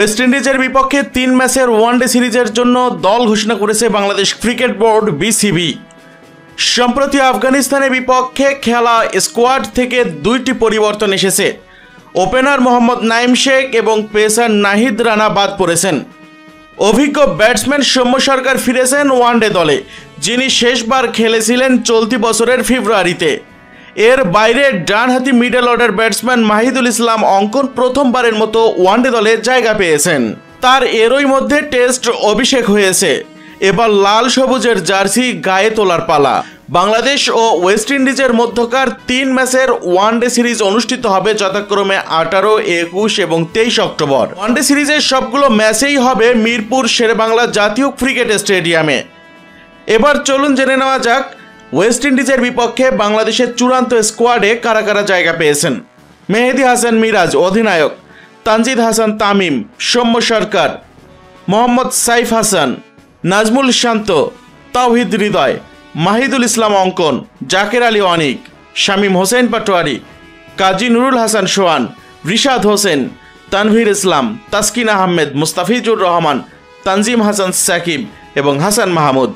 West ইন্ডিজের বিপক্ষে 3 ম্যাচের ওয়ানডে সিরিজের জন্য দল ঘোষণা করেছে বাংলাদেশ ক্রিকেট বোর্ড বিসিবি। সম্প্রতি আফগানিস্তানের বিপক্ষে খেলা স্কোয়াড থেকে 2টি পরিবর্তন এসেছে। ওপেনার মোহাম্মদ নাইম শেখ এবং পেসার নাহিদ রানা বাদ পড়েছেন। অভিজ্ঞ ব্যাটসম্যান সৌম্য সরকার ফিরেছেন ওয়ানডে দলে, যিনি শেষবার খেলেছিলেন চলতি বছরের ফেব্রুয়ারিতে। এর বাইরে ডানহাতি মিডল অর্ডার ব্যাটসম্যান মাহিদুল ইসলাম অঙ্কন প্রথমবারের মতো ওয়ানডে দলে জায়গা পেয়েছেন। তার এরই মধ্যে টেস্ট অভিষেক হয়েছে। এবার লাল সবুজের জার্সি গায়ে তোলার পালা। বাংলাদেশ ও ওয়েস্ট ইন্ডিজের মধ্যকার 3 ম্যাচের ওয়ানডে সিরিজ অনুষ্ঠিত হবে যথাক্রমে 18, 21 এবং 23 অক্টোবর। ওয়ানডে সিরিজের সবগুলো ম্যাচেই হবে মিরপুর শেরেবাংলা জাতীয় ক্রিকেট স্টেডিয়ামে। এবার চলুন জেনে নেওয়া যাক ওয়েস্ট ইন্ডিজের বিপক্ষে বাংলাদেশের চূড়ান্ত স্কোয়াডে কারা কারা জায়গা পেয়েছেন। মেহেদী হাসান মিরাজ অধিনায়ক, তানজিদ হাসান তামিম, সৌম্য সরকার, মোহাম্মদ সাইফ হাসান, নাজমুল শান্ত, তাওহিদ হৃদয়, মাহিদুল ইসলাম অঙ্কন, জাকের আলী অনিক, শামীম হোসেন পাটোয়ারি, কাজী নুরুল হাসান সোহান, রিশাদ হোসেন, তানভীর ইসলাম, তাসকিন আহমেদ, মুস্তাফিজুর রহমান, তানজিম হাসান সাকিব এবং হাসান মাহমুদ।